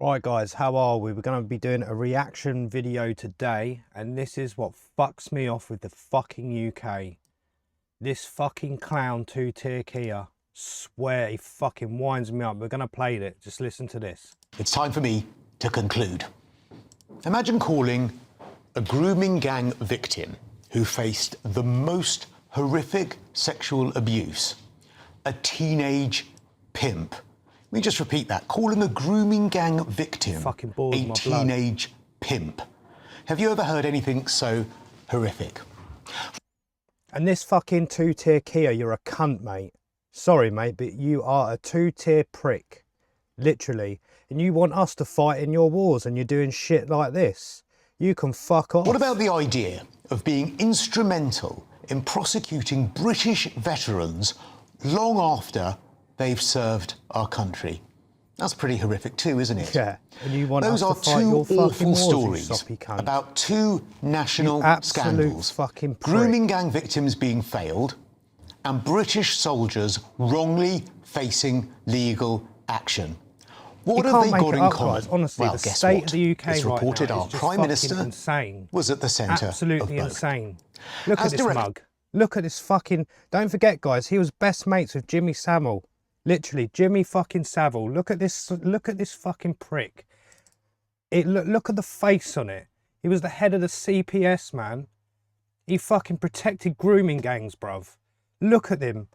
Right guys, how are we? We're going to be doing a reaction video today, and this is what fucks me off with the fucking UK. This fucking clown two-tier Kia, swear he fucking winds me up. We're going to play it, just listen to this. It's time for me to conclude. Imagine calling a grooming gang victim who faced the most horrific sexual abuse a teenage pimp. Let me just repeat that. Calling a grooming gang victim a teenage pimp. Have you ever heard anything so horrific? And this fucking two-tier Kia, you're a cunt, mate. Sorry, mate, but you are a two-tier prick. Literally. And you want us to fight in your wars and you're doing shit like this. You can fuck off. What about the idea of being instrumental in prosecuting British veterans long after they've served our country? That's pretty horrific too, isn't it? Yeah, and you want Those us are to fight two your fucking awful wars, stories you soppy cunt. about two national scandals. Fucking prick. Grooming gang victims being failed and British soldiers wrongly facing legal action. What have they got in common? Guys. Honestly, well, the guess state what? of the UK it's right reported now our is just Prime Minister insane. was at the centre Absolutely of both. insane. Look at this mug. Look at this fucking... Don't forget, guys, he was best mates with Jimmy Savile. Literally, Jimmy fucking Savile. Look at this fucking prick. Look at the face on it. He was the head of the CPS, man. He fucking protected grooming gangs, bruv. Look at him.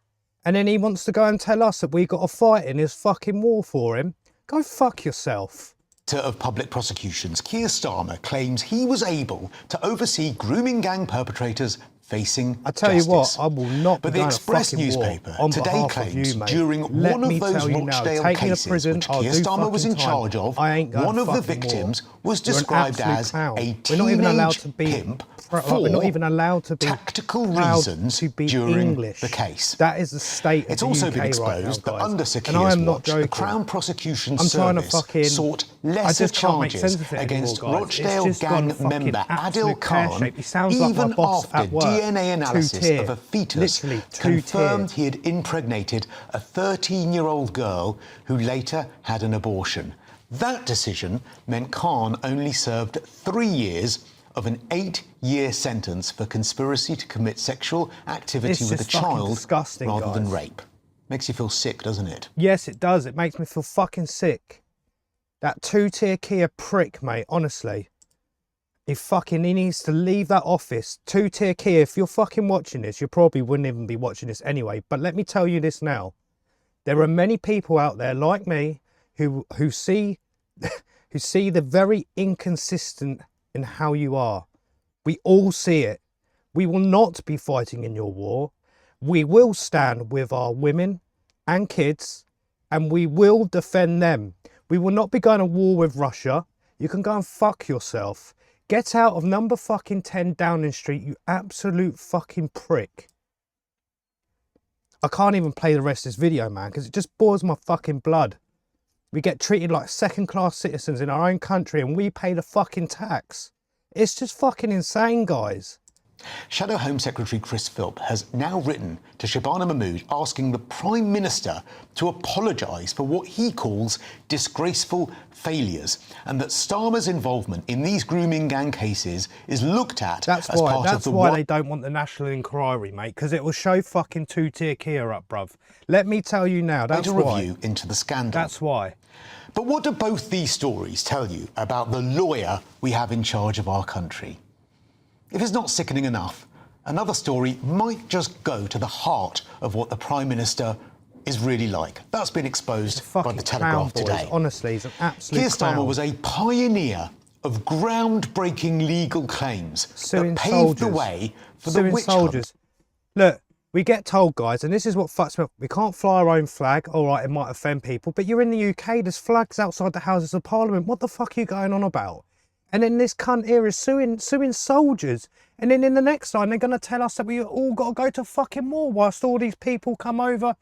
And then he wants to go and tell us that we got to fight in his fucking war for him. Go fuck yourself. Of public prosecutions, Keir Starmer claims he was able to oversee grooming gang perpetrators facing I tell justice. you what, I will not be But the going Express to fucking newspaper war on today behalf claims of you, mate. during Let one of me those tell you now, Rochdale take me to cases prison, which I'll Keir do Starmer was in fucking time. charge of, I ain't going one of the fucking victims war. was You're an described absolute as clown. a We're not even allowed to be pimp we're not even allowed to be tactical proud reasons to be during English. the case. That is the state of It's the also UK been exposed right now, that guys. under Sir And I Keir's am not watch, joking. the Crown Prosecution I'm trying to Service fucking... sought I lesser just can't make sense charges of it against anymore, guys. Rochdale It's just gone gang fucking member Adil absolute Khan, pear-shaped. He sounds like my even boss after at work. DNA analysis Two-tier. of a fetus Literally, confirmed two-tier. he had impregnated a 13-year-old girl who later had an abortion. That decision meant Khan only served 3 years of an 8-year sentence for conspiracy to commit sexual activity with a child rather than rape. Makes you feel sick, doesn't it? Yes, it does. It makes me feel fucking sick. That two-tier Kia prick, mate, honestly. He needs to leave that office. Two-tier Kia, if you're fucking watching this, you probably wouldn't even be watching this anyway. But let me tell you this now. There are many people out there like me who see the very inconsistent in how you are. We all see it. We will not be fighting in your war. We will stand with our women and kids, and we will defend them. We will not be going to war with Russia. You can go and fuck yourself. Get out of number fucking 10 Downing Street, you absolute fucking prick. I can't even play the rest of this video, man, because it just boils my fucking blood. We get treated like second-class citizens in our own country and we pay the fucking tax. It's just fucking insane, guys. Shadow Home Secretary Chris Philp has now written to Shabana Mahmood asking the Prime Minister to apologise for what he calls disgraceful failures, and that Starmer's involvement in these grooming gang cases is looked at as part of the... That's why they don't want the National Inquiry, mate, because it will show fucking two-tier Kia up, bruv. Let me tell you now, that's why. ...review into the scandal. That's why. But what do both these stories tell you about the lawyer we have in charge of our country? If it's not sickening enough, another story might just go to the heart of what the Prime Minister is really like. That's been exposed by the Telegraph today. Honestly, he's an absolute Keir Starmer was a pioneer of groundbreaking legal claims that paved the way for the witch hunt. Look, we get told, guys, and this is what fucks me up, we can't fly our own flag. All right, it might offend people, but you're in the UK, there's flags outside the Houses of Parliament. What the fuck are you going on about? And then this cunt here is suing soldiers. And then in the next line, they're going to tell us that we all got to go to fucking war whilst all these people come over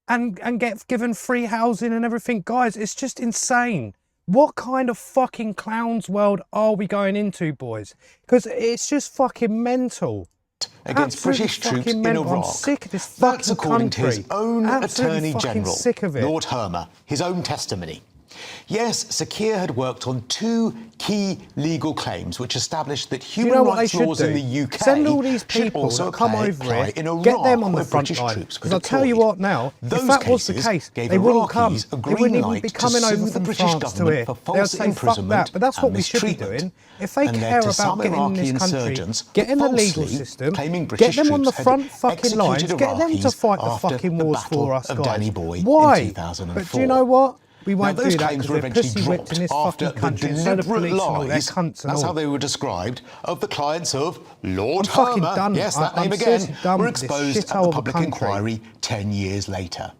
and get given free housing and everything. Guys, it's just insane. What kind of fucking clown's world are we going into, boys? Because it's just fucking mental. Against British troops in Iraq. I'm sick of this fucking That's according to his own Absolutely Attorney General, sick of it. Lord Hermer, his own testimony. Yes, Sir Keir had worked on 2 key legal claims which established that Do you human know what they rights should laws do? in the UK Send all these should people also that come apply over here, in Iraq, get them on the where front British line. troops were Because I'll tell you deployed. what now, Those if that was the cases case, gave they wouldn't come. Iraqis a They green wouldn't even light be to coming sue over the from British France to government here. for They'll false say, fuck imprisonment that. But that's and what we should be mistreatment, doing. If they and led care to about some getting in Iraqi this country, insurgents get in the legal falsely system, claiming get British them on the troops had front fucking lines, executed get them to Iraqis fight the after fucking the wars Battle for us, of guys. Danny Boy in Why? 2004. But do you know what? We won't those do that claims because were they're eventually pussy whipped in dropped this after fucking the country. And so the deliberate police and all, they're lies, cunts and that's all. how they were described, of the clients of Lord I'm fucking Hermer, done. yes, that I'm name again, seriously done were with this exposed at shithole the of a public country. inquiry 10 years later.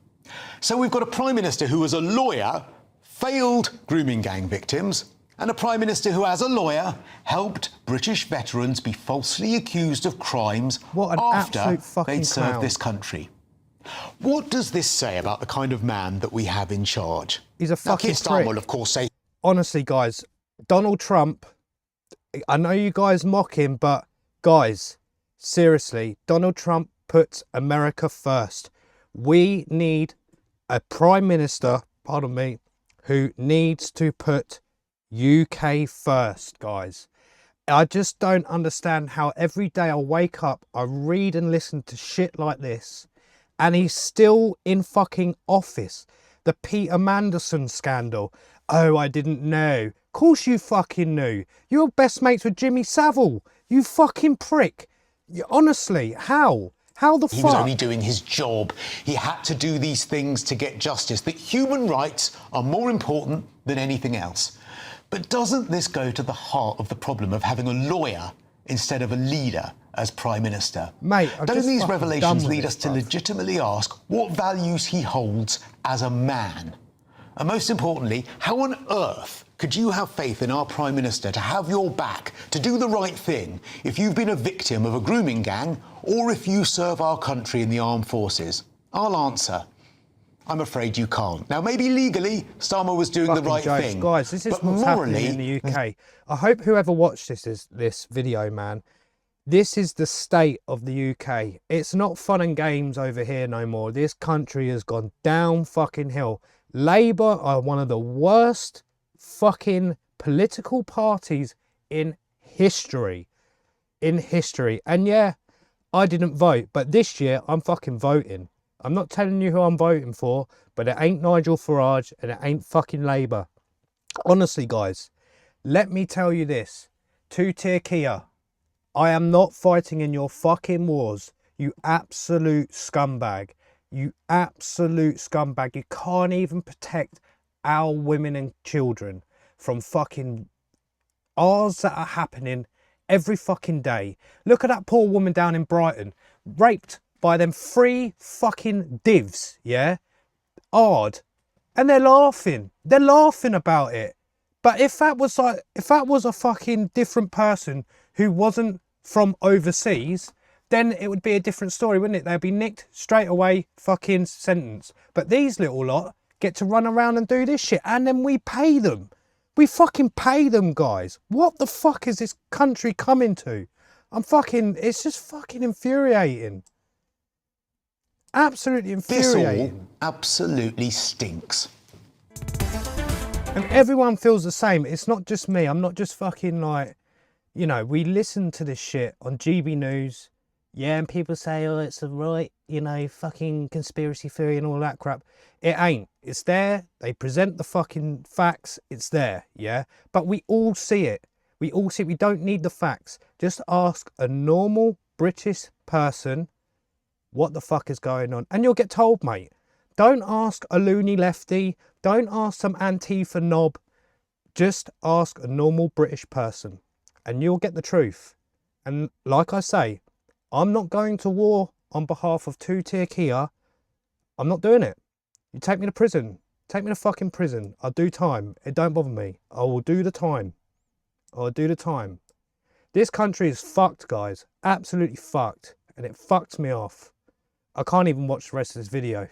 So we've got a Prime Minister who, as a lawyer, failed grooming gang victims, and a Prime Minister who, as a lawyer, helped British veterans be falsely accused of crimes What an after absolute fucking they'd served clown. this country. What does this say about the kind of man that we have in charge? He's a Now, Keir fucking Starmer prick. will, of course, say Honestly, guys, Donald Trump, I know you guys mock him, but guys, seriously, Donald Trump puts America first. We need a Prime Minister, pardon me, who needs to put UK first, guys. I just don't understand how every day I wake up, I read and listen to shit like this, and he's still in fucking office. The Peter Mandelson scandal. Oh, I didn't know. Of course you fucking knew. You were best mates with Jimmy Savile. You fucking prick. Honestly, how? How the fuck? he was only doing his job. He had to do these things to get justice, that human rights are more important than anything else. But doesn't this go to the heart of the problem of having a lawyer instead of a leader as Prime Minister? Mate, I'm Don't just these fucking done revelations with lead this us to stuff. legitimately ask what values he holds as a man? And most importantly, how on earth could you have faith in our Prime Minister to have your back, to do the right thing, if you've been a victim of a grooming gang or if you serve our country in the armed forces? I'll answer. I'm afraid you can't. Now, maybe legally, Starmer was doing the Fucking right jokes. thing. Guys, this is but what's morally, happening in the UK. I hope whoever watched this video, man, this is the state of the UK. It's not fun and games over here no more. This country has gone down fucking hill. Labour are one of the worst fucking political parties in history. In history. And yeah, I didn't vote, but this year I'm fucking voting. I'm not telling you who I'm voting for, but it ain't Nigel Farage and it ain't fucking Labour. Honestly, guys, let me tell you this. Two-tier Kia, I am not fighting in your fucking wars, you absolute scumbag. You absolute scumbag. You can't even protect our women and children from fucking ours that are happening every fucking day. Look at that poor woman down in Brighton, raped by them 3 fucking divs, yeah? Odd. And they're laughing. They're laughing about it. But if that was a fucking different person who wasn't from overseas, then it would be a different story, wouldn't it? They'd be nicked straight away, fucking sentence. But these little lot get to run around and do this shit, and then we pay them. We fucking pay them, guys. What the fuck is this country coming to? It's just fucking infuriating. Absolutely infuriating. this all absolutely stinks. And everyone feels the same. It's not just me. I'm not just fucking like, you know, we listen to this shit on GB News. Yeah, and people say, oh, it's a right, you know, fucking conspiracy theory and all that crap. It ain't. It's there. They present the fucking facts. It's there, yeah? But we all see it. We all see it. We don't need the facts. Just ask a normal British person what the fuck is going on. And you'll get told, mate. Don't ask a loony lefty. Don't ask some Antifa knob. Just ask a normal British person. And you'll get the truth. And like I say, I'm not going to war on behalf of two-tier Kia. I'm not doing it. You take me to prison. Take me to fucking prison. I'll do time. It don't bother me. I will do the time. I'll do the time. This country is fucked, guys. Absolutely fucked. And it fucks me off. I can't even watch the rest of this video.